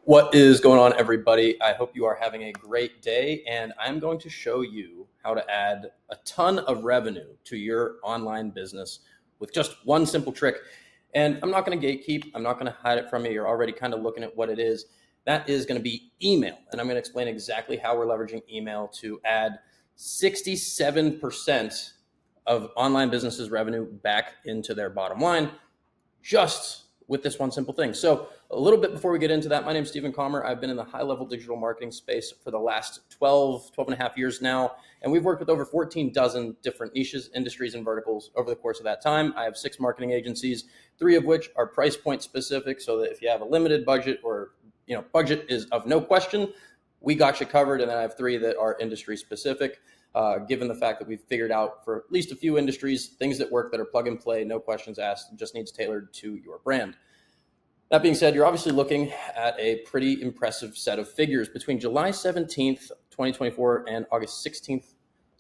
What is going on, everybody? I hope you are having a great day, and I'm going to show you how to add a ton of revenue to your online business with just one simple trick. And I'm not going to gatekeep. I'm not going to hide it from you. You're already kind of looking at what it is. That is going to be email. And I'm going to explain exactly how we're leveraging email to add 67% of online businesses' revenue back into their bottom line just with this one simple thing. So a little bit before we get into that, my name is Stephen Kommer. I've been in the high-level digital marketing space for the last 12 and a half years now, and we've worked with over 14 dozen different niches, industries, and verticals over the course of that time. I have 6 marketing agencies, 3 of which are price point specific, so that if you have a limited budget or budget is of no question, we got you covered. And then I have 3 that are industry specific. Given the fact that we've figured out for at least a few industries, things that work that are plug and play, no questions asked, just needs tailored to your brand. That being said, you're obviously looking at a pretty impressive set of figures. Between July 17th, 2024 and August 16th,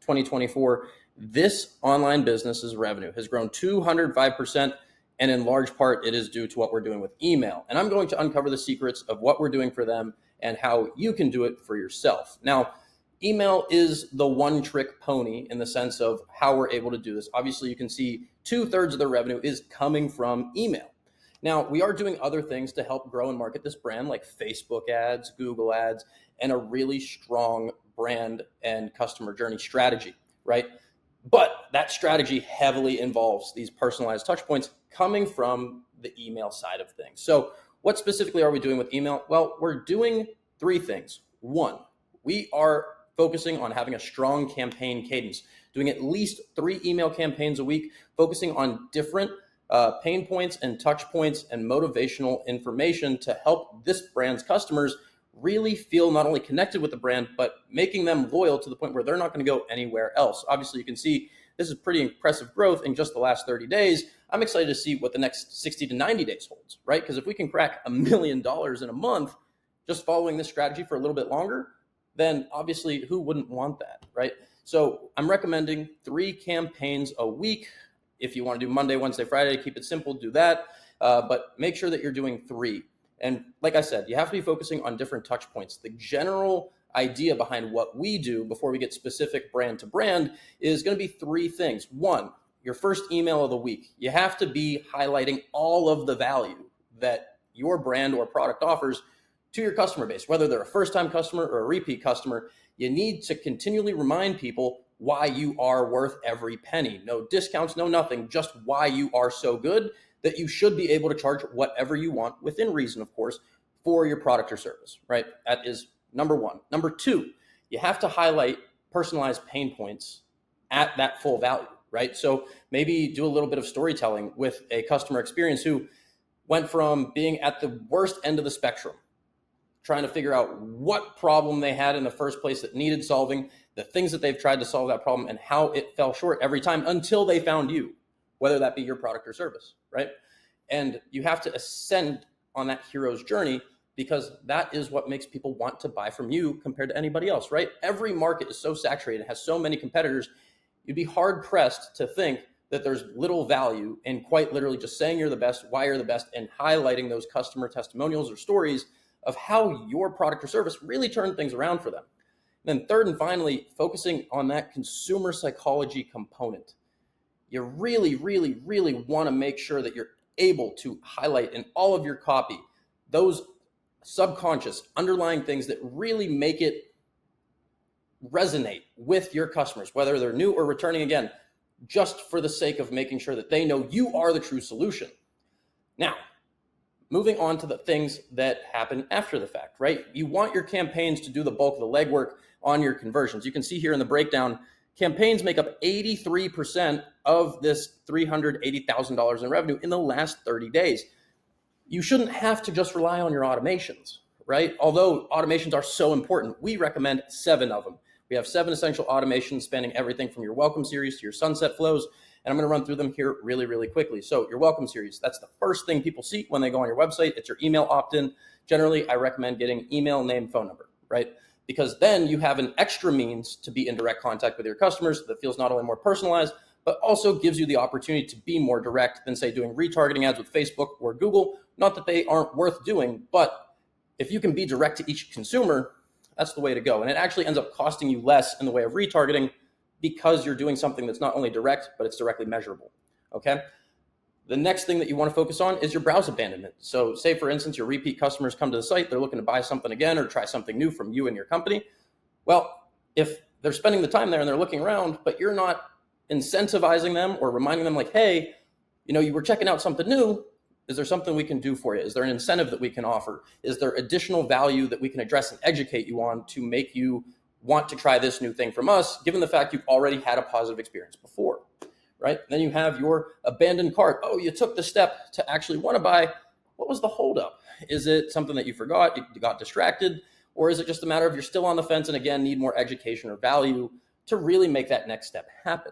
2024, this online business's revenue has grown 205%. And in large part, it is due to what we're doing with email. And I'm going to uncover the secrets of what we're doing for them and how you can do it for yourself. Now, email is the one trick pony in the sense of how we're able to do this. Obviously, you can see 2/3 of the revenue is coming from email. Now, we are doing other things to help grow and market this brand, like Facebook ads, Google ads, and a really strong brand and customer journey strategy, right? But that strategy heavily involves these personalized touch points coming from the email side of things. So what specifically are we doing with email? Well, we're doing 3 things. 1, we are focusing on having a strong campaign cadence, doing at least 3 email campaigns a week, focusing on different pain points and touch points and motivational information to help this brand's customers really feel not only connected with the brand, but making them loyal to the point where they're not going to go anywhere else. Obviously, you can see this is pretty impressive growth in just the last 30 days. I'm excited to see what the next 60 to 90 days holds, right? Because if we can crack $1 million in a month just following this strategy for a little bit longer, then obviously who wouldn't want that, right? So I'm recommending 3 campaigns a week. If you want to do Monday, Wednesday, Friday, keep it simple, do that. But make sure that you're doing 3. And like I said, you have to be focusing on different touch points. The general idea behind what we do before we get specific brand to brand is going to be 3 things. 1, your first email of the week. You have to be highlighting all of the value that your brand or product offers to your customer base, whether they're a first-time customer or a repeat customer. You need to continually remind people why you are worth every penny. No discounts, no nothing, just why you are so good that you should be able to charge whatever you want, within reason, of course, for your product or service, right? That is number 1. Number 2, you have to highlight personalized pain points at that full value, right? So maybe do a little bit of storytelling with a customer experience who went from being at the worst end of the spectrum, trying to figure out what problem they had in the first place that needed solving, the things that they've tried to solve that problem, and how it fell short every time until they found you, whether that be your product or service, right? And you have to ascend on that hero's journey, because that is what makes people want to buy from you compared to anybody else, right? Every market is so saturated, has so many competitors, you'd be hard pressed to think that there's little value in quite literally just saying you're the best, why you're the best, and highlighting those customer testimonials or stories of how your product or service really turned things around for them. And then 3rd and finally, focusing on that consumer psychology component. You really, really, really want to make sure that you're able to highlight in all of your copy those subconscious underlying things that really make it resonate with your customers, whether they're new or returning, again, just for the sake of making sure that they know you are the true solution. Now, moving on to the things that happen after the fact, right? You want your campaigns to do the bulk of the legwork on your conversions. You can see here in the breakdown, campaigns make up 83% of this $380,000 in revenue in the last 30 days. You shouldn't have to just rely on your automations, right? Although automations are so important, we recommend 7 of them. We have 7 essential automations spanning everything from your welcome series to your sunset flows. And I'm going to run through them here really, really quickly. So your welcome series, that's the first thing people see when they go on your website. It's your email opt-in. Generally, I recommend getting email, name, phone number, right? Because then you have an extra means to be in direct contact with your customers that feels not only more personalized, but also gives you the opportunity to be more direct than, say, doing retargeting ads with Facebook or Google. Not that they aren't worth doing, but if you can be direct to each consumer, that's the way to go. And it actually ends up costing you less in the way of retargeting because you're doing something that's not only direct, but it's directly measurable. Okay. The next thing that you want to focus on is your browse abandonment. So say, for instance, your repeat customers come to the site, they're looking to buy something again or try something new from you and your company. Well, if they're spending the time there and they're looking around, but you're not incentivizing them or reminding them like, hey, you were checking out something new. Is there something we can do for you? Is there an incentive that we can offer? Is there additional value that we can address and educate you on to make you want to try this new thing from us, given the fact you've already had a positive experience before, right? Then you have your abandoned cart. Oh, you took the step to actually want to buy. What was the holdup? Is it something that you forgot, you got distracted, or is it just a matter of you're still on the fence and again need more education or value to really make that next step happen?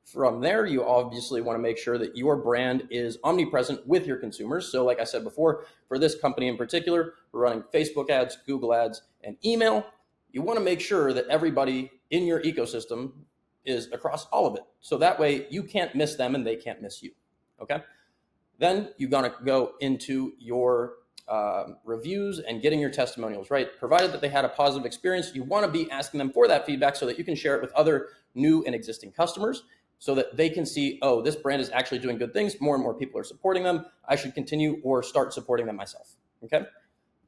From there, you obviously want to make sure that your brand is omnipresent with your consumers. So like I said before, for this company in particular, we're running Facebook ads, Google ads, and email. You want to make sure that everybody in your ecosystem is across all of it. So that way you can't miss them and they can't miss you. Okay. Then you're going to go into your reviews and getting your testimonials, right? Provided that they had a positive experience, you want to be asking them for that feedback so that you can share it with other new and existing customers so that they can see, oh, this brand is actually doing good things. More and more people are supporting them. I should continue or start supporting them myself. Okay.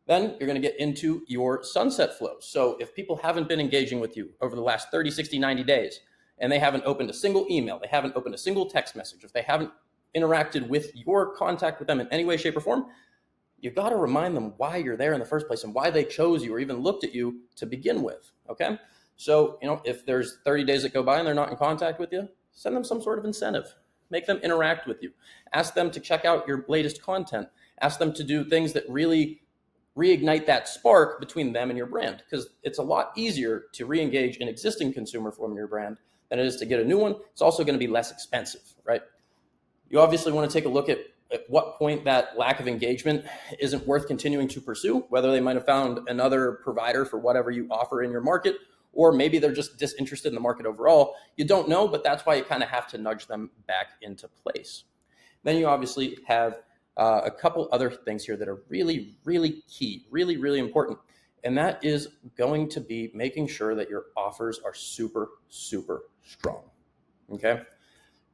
Then you're going to get into your sunset flows. So if people haven't been engaging with you over the last 30, 60, 90 days, and they haven't opened a single email, they haven't opened a single text message, if they haven't interacted with your contact with them in any way, shape, or form, you've got to remind them why you're there in the first place and why they chose you or even looked at you to begin with. Okay. So, if there's 30 days that go by and they're not in contact with you, send them some sort of incentive. Make them interact with you. Ask them to check out your latest content. Ask them to do things that really reignite that spark between them and your brand, because it's a lot easier to re-engage an existing consumer from your brand than it is to get a new one. It's also going to be less expensive, right? You obviously want to take a look at what point that lack of engagement isn't worth continuing to pursue, whether they might have found another provider for whatever you offer in your market, or maybe they're just disinterested in the market overall. You don't know, but that's why you kind of have to nudge them back into place. Then you obviously have a couple other things here that are really, really key, really, really important. And that is going to be making sure that your offers are super, super strong. Okay.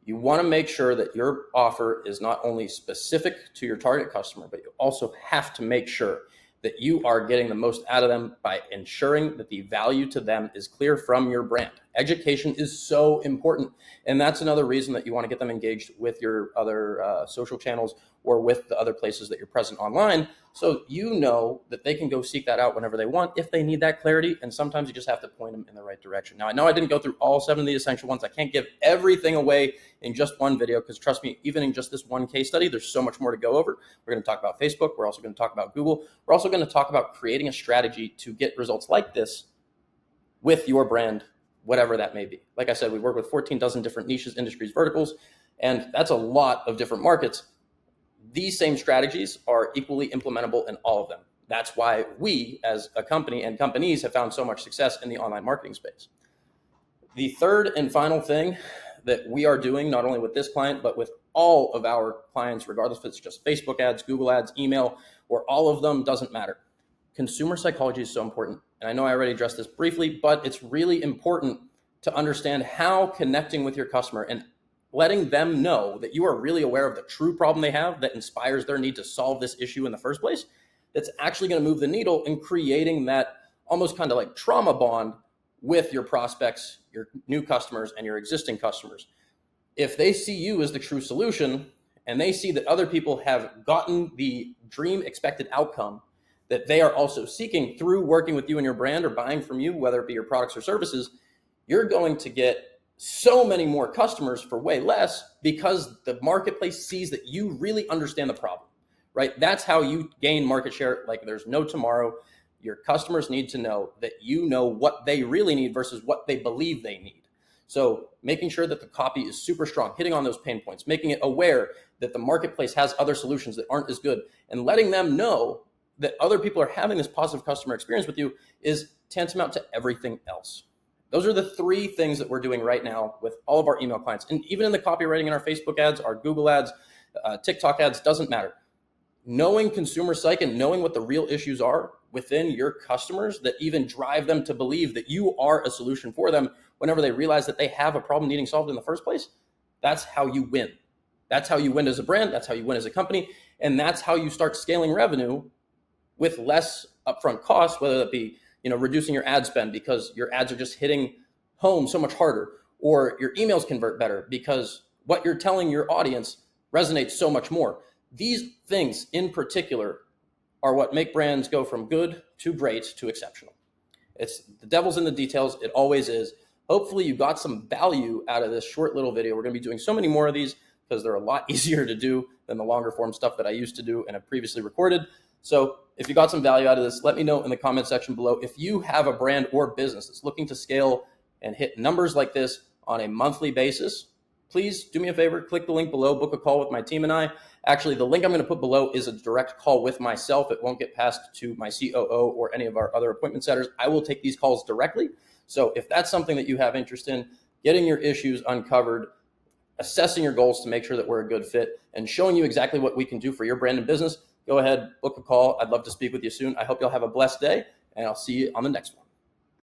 You want to make sure that your offer is not only specific to your target customer, but you also have to make sure that you are getting the most out of them by ensuring that the value to them is clear from your brand. Education is so important. And that's another reason that you want to get them engaged with your other social channels or with the other places that you're present online. So that they can go seek that out whenever they want if they need that clarity. And sometimes you just have to point them in the right direction. Now, I know I didn't go through all 7 of the essential ones. I can't give everything away in just one video because trust me, even in just this one case study, there's so much more to go over. We're going to talk about Facebook. We're also going to talk about Google. We're also going to talk about creating a strategy to get results like this with your brand, whatever that may be. Like I said, we work with 14 dozen different niches, industries, verticals, and that's a lot of different markets. These same strategies are equally implementable in all of them. That's why we as a company and companies have found so much success in the online marketing space. The third and final thing that we are doing, not only with this client, but with all of our clients, regardless if it's just Facebook ads, Google ads, email, or all of them, doesn't matter. Consumer psychology is so important. And I know I already addressed this briefly, but it's really important to understand how connecting with your customer and letting them know that you are really aware of the true problem they have that inspires their need to solve this issue in the first place, that's actually going to move the needle in creating that almost kind of like trauma bond with your prospects, your new customers, and your existing customers. If they see you as the true solution and they see that other people have gotten the dream expected outcome that they are also seeking through working with you and your brand or buying from you, whether it be your products or services, you're going to get so many more customers for way less because the marketplace sees that you really understand the problem, right? That's how you gain market share like there's no tomorrow. Your customers need to know that you know what they really need versus what they believe they need. So making sure that the copy is super strong, hitting on those pain points, making it aware that the marketplace has other solutions that aren't as good, and letting them know that other people are having this positive customer experience with you is tantamount to everything else. Those are the 3 things that we're doing right now with all of our email clients. And even in the copywriting in our Facebook ads, our Google ads, TikTok ads, doesn't matter. knowing consumer psych and knowing what the real issues are within your customers that even drive them to believe that you are a solution for them whenever they realize that they have a problem needing solved in the first place, that's how you win. That's how you win as a brand. That's how you win as a company. And that's how you start scaling revenue with less upfront costs, whether that be, reducing your ad spend because your ads are just hitting home so much harder, or your emails convert better because what you're telling your audience resonates so much more. These things in particular are what make brands go from good to great to exceptional. It's the devil's in the details. It always is. Hopefully you got some value out of this short little video. We're going to be doing so many more of these because they're a lot easier to do than the longer form stuff that I used to do and have previously recorded. So if you got some value out of this, let me know in the comment section below. If you have a brand or business that's looking to scale and hit numbers like this on a monthly basis, please do me a favor, click the link below, book a call with my team and I. Actually, the link I'm going to put below is a direct call with myself. It won't get passed to my COO or any of our other appointment setters. I will take these calls directly. So if that's something that you have interest in, getting your issues uncovered, assessing your goals to make sure that we're a good fit, and showing you exactly what we can do for your brand and business, go ahead, book a call. I'd love to speak with you soon. I hope you'll have a blessed day, and I'll see you on the next one.